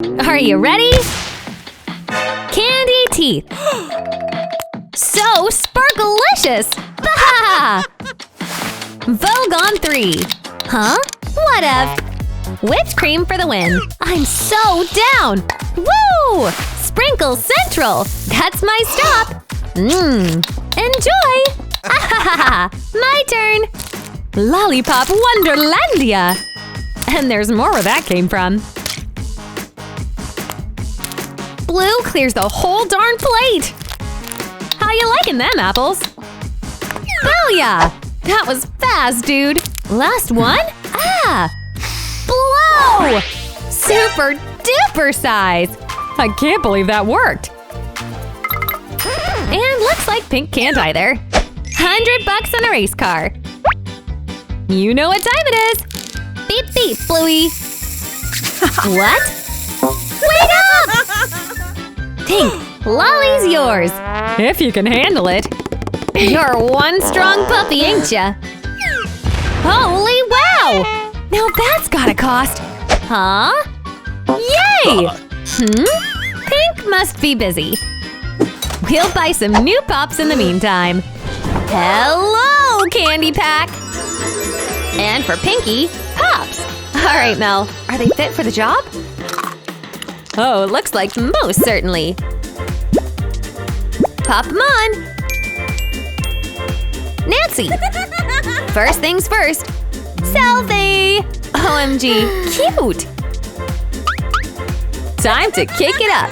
Are you ready? Candy teeth. So sparkalicious! Bah! Vogue on 3. Huh? Whatever. Whipped cream for the win. I'm so down! Woo! Sprinkle Central. That's my stop. Enjoy! Ah, my turn. Lollipop Wonderlandia. And there's more where that came from. Blue clears the whole darn plate. How you liking them apples? Booyah! That was fast, dude. Last one? Ah! Blow! Super duper size. I can't believe that worked. And looks like pink can't either. $100 on a race car. You know what time it is. Beep beep, Bluey. What? Wait up! Pink, Lolly's yours. If you can handle it. You're one strong puppy, ain't ya? Holy wow! Now that's gotta cost. Huh? Yay! Pink must be busy. We'll buy some new pops in the meantime. Hello, Candy Pack! And for Pinky, pops! Alright, Mel. Are they fit for the job? Oh, it looks like most certainly. Pop them on! Nancy! First things first. Selfie! OMG, cute! Time to kick it up.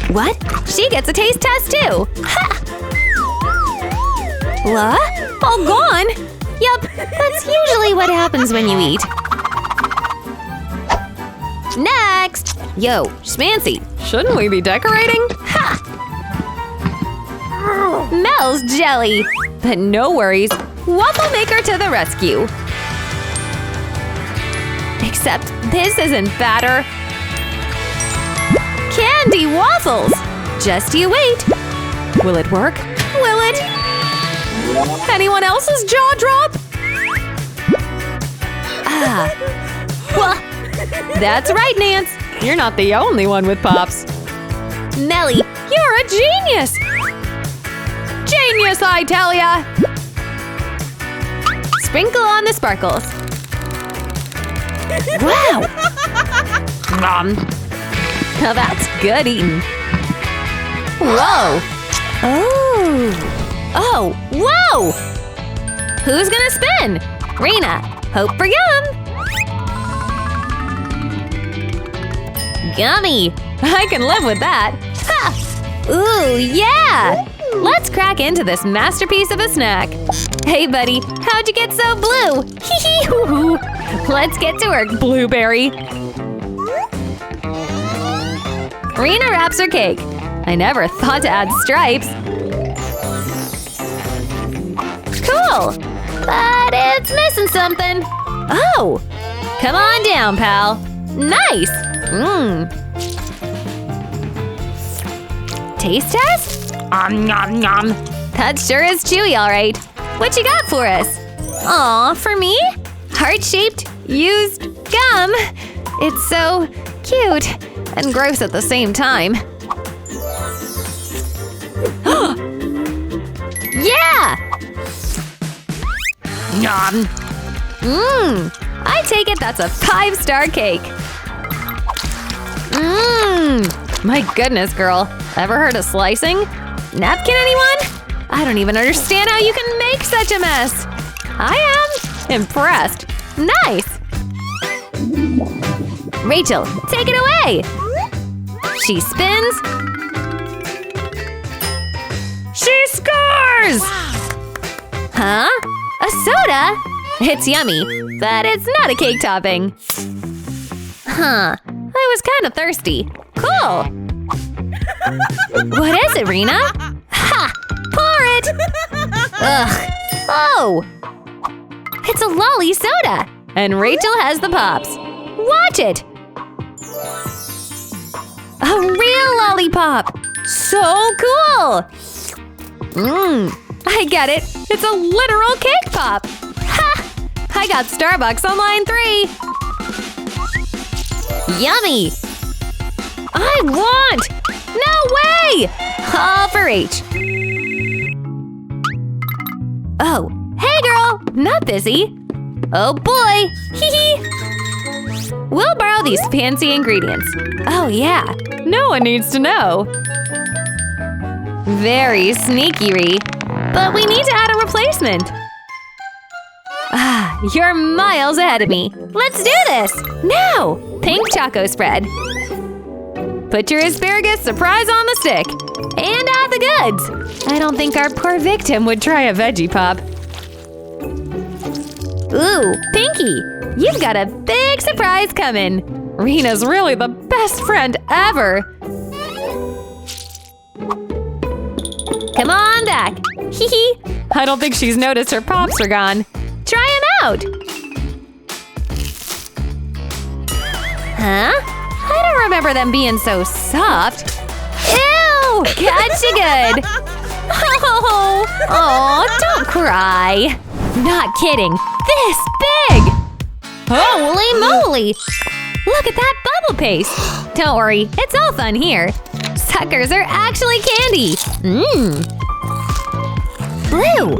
What? She gets a taste test too! Ha! What? All gone? Yup, that's usually what happens when you eat. Next! Yo, Schmancy, shouldn't we be decorating? Ha! Mel's jelly! But no worries, Waffle Maker to the rescue! Except this isn't batter. Candy waffles! Just you wait! Will it work? Will it? Anyone else's jaw drop? Ah. Well, that's right, Nance. You're not the only one with pops. Melly, you're a genius! Genius, I tell ya! Sprinkle on the sparkles. Wow! Now that's good eating. Whoa! Oh! Oh! Whoa! Who's gonna spin? Rena, hope for yum! Gummy! I can live with that! Ha! Ooh, yeah! Let's crack into this masterpiece of a snack. Hey, buddy, how'd you get so blue? Hee-hee-hoo-hoo! Let's get to work, Blueberry! Rena wraps her cake. I never thought to add stripes. Cool! But it's missing something. Oh! Come on down, pal. Nice! Taste test? Nom nom. That sure is chewy, all right. What you got for us? Aw, for me? Heart-shaped, used gum. It's so cute and gross at the same time. Yeah! Nom. I take it that's a 5-star cake. My goodness, girl. Ever heard of slicing? Napkin, anyone? I don't even understand how you can make such a mess. I am impressed. Nice! Rachel, take it away! She spins. She scores! Huh? A soda? It's yummy, but it's not a cake topping. Huh. I was kind of thirsty. Cool! What is it, Rena? Ha! Pour it! Ugh. Oh! It's a lolly soda! And Rachel has the pops. Watch it! A real lollipop! So cool! I get it! It's a literal cake pop! Ha! I got Starbucks on line 3! Yummy! I want! No way! All for H. Oh, hey girl! Not busy. Oh boy! Hee hee! We'll borrow these fancy ingredients. Oh yeah, no one needs to know. Very sneaky-y. But we need to add a replacement. Ah, you're miles ahead of me. Let's do this! Now! Pink choco spread. Put your asparagus surprise on the stick. And add the goods. I don't think our poor victim would try a veggie pop. Ooh, Pinky! You've got a big surprise coming. Rena's really the best friend ever. Come on back. Hee hee. I don't think she's noticed her pops are gone. Try them out. Huh? I don't remember them being so soft. Ew! Gotcha good! Oh, don't cry. Not kidding. This big! Holy moly! Look at that bubble paste! Don't worry, it's all fun here. Suckers are actually candy! Mmm! Blue!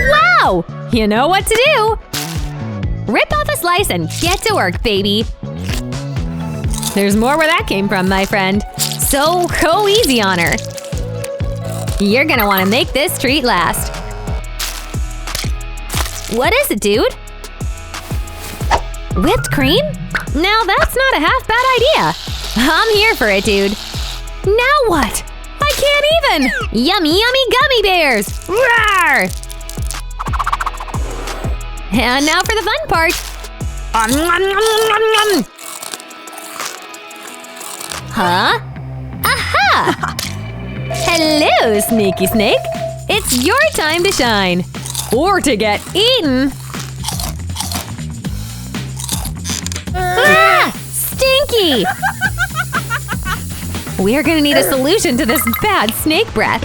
Wow! You know what to do! Rip off a slice and get to work, baby! There's more where that came from, my friend. So go easy on her. You're gonna want to make this treat last. What is it, dude? Whipped cream? Now that's not a half bad idea. I'm here for it, dude. Now what? I can't even! Yummy, yummy gummy bears! Roar! And now for the fun part. Huh? Aha! Hello, Sneaky Snake. It's your time to shine. Or to get eaten. Ah! Stinky! We're gonna need a solution to this bad snake breath.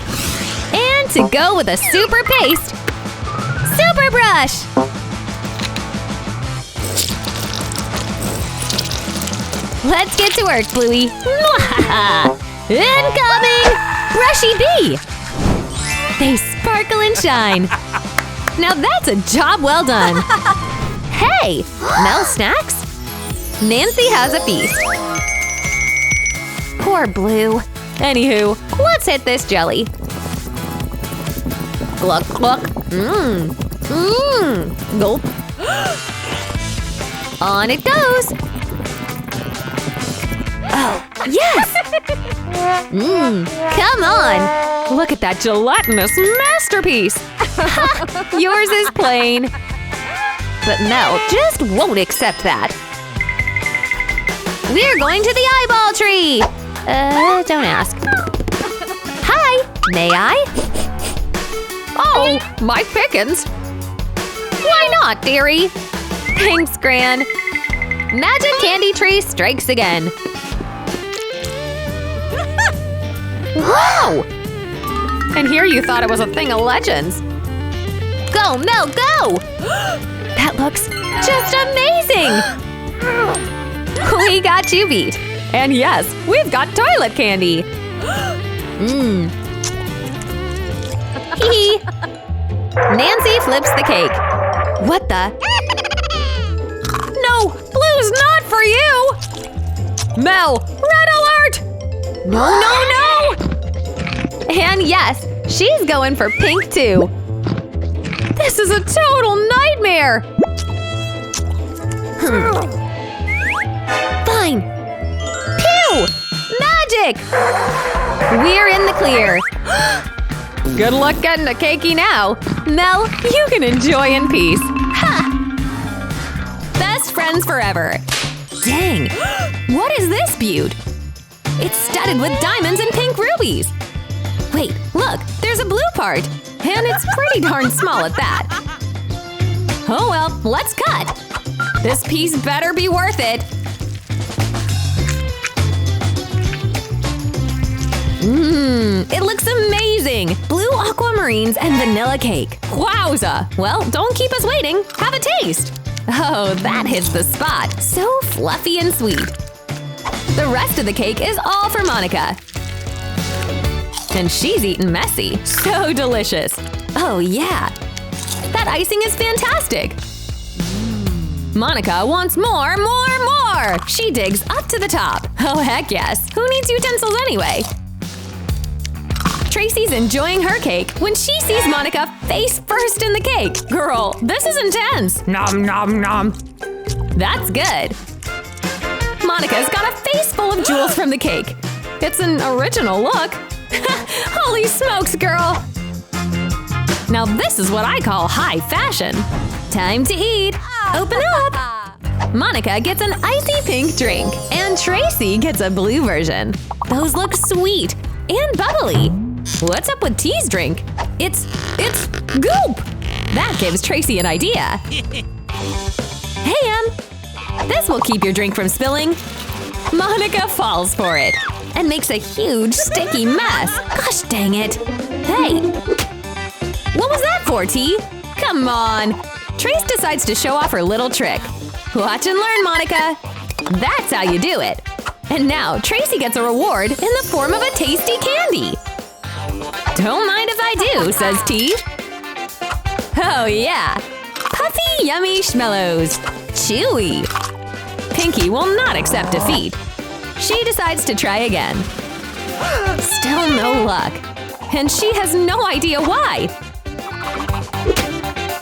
And to go with a super paste, Super Brush! Let's get to work, Bluey. Incoming! Brushy bee! They sparkle and shine. Now that's a job well done. Hey! Mel snacks? Nancy has a feast. Poor Blue. Anywho, let's hit this jelly. Gluck, gluck. Mmm. Mmm. Gulp. On it goes. Oh, yes! Mmm. Come on. Look at that gelatinous masterpiece. Yours is plain. But Mel just won't accept that. We're going to the eyeball tree! Don't ask. Hi! May I? Oh, my pickins! Why not, dearie? Thanks, Gran. Magic Candy Tree strikes again. Wow! And here you thought it was a thing of legends. Go, Mel, go! That looks just amazing! We got you beat. And yes, we've got toilet candy. Mmm. Hee. Nancy flips the cake. What the? No, Blue's not for you! Mel, red alert! No, no, no! And yes, she's going for pink too. This is a total nightmare! Fine. Pew! Magic! We're in the clear. Good luck getting a cakey now. Mel, you can enjoy in peace. Ha! Best friends forever. Dang! What is this beaut? It's studded with diamonds and pink rubies. Wait, look, there's a blue part. And it's pretty darn small at that. Oh well, let's cut. This piece better be worth it. Mmm, it looks amazing! Blue aquamarines and vanilla cake. Wowza! Well, don't keep us waiting. Have a taste. Oh, that hits the spot. So fluffy and sweet. The rest of the cake is all for Monica. And she's eaten messy. So delicious. Oh yeah. That icing is fantastic. Monica wants more, more, more! She digs up to the top. Oh heck yes. Who needs utensils anyway? Tracy's enjoying her cake when she sees Monica face first in the cake. Girl, this is intense. Nom nom nom. That's good. Monica's got a face full of jewels from the cake. It's an original look. Holy smokes, girl! Now this is what I call high fashion. Time to eat. Open up! Monica gets an icy pink drink, and Tracy gets a blue version. Those look sweet and bubbly. What's up with T's drink? It's goop! That gives Tracy an idea. Hey, this will keep your drink from spilling. Monica falls for it and makes a huge sticky mess. Gosh dang it. Hey! What was that for, T? Come on! Trace decides to show off her little trick. Watch and learn, Monica! That's how you do it! And now Tracy gets a reward in the form of a tasty candy! Don't mind if I do, says T. Oh yeah! Puffy yummy schmellows! Chewy! Pinky will not accept defeat. She decides to try again. Still no luck. And she has no idea why.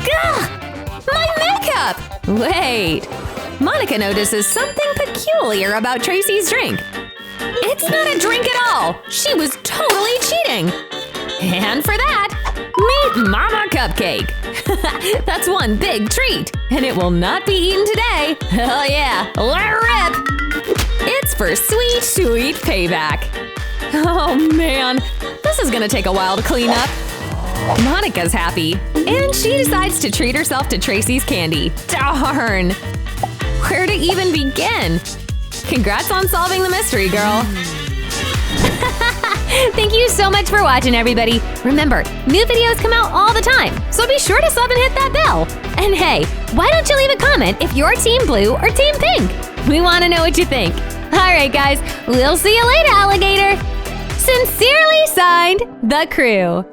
Gah! My makeup! Wait. Monica notices something peculiar about Tracy's drink. It's not a drink at all! She was totally cheating! And for that, meet Mama Cupcake! That's one big treat! And it will not be eaten today! Hell yeah! Let her rip! It's for sweet, sweet payback! Oh man, this is gonna take a while to clean up. Monica's happy, and she decides to treat herself to Tracy's candy. Darn! Where to even begin? Congrats on solving the mystery, girl! Thank you so much for watching, everybody! Remember, new videos come out all the time, so be sure to sub and hit that bell! And hey, why don't you leave a comment if you're Team Blue or Team Pink? We want to know what you think! Alright guys, we'll see you later, alligator! Sincerely signed, The Crew.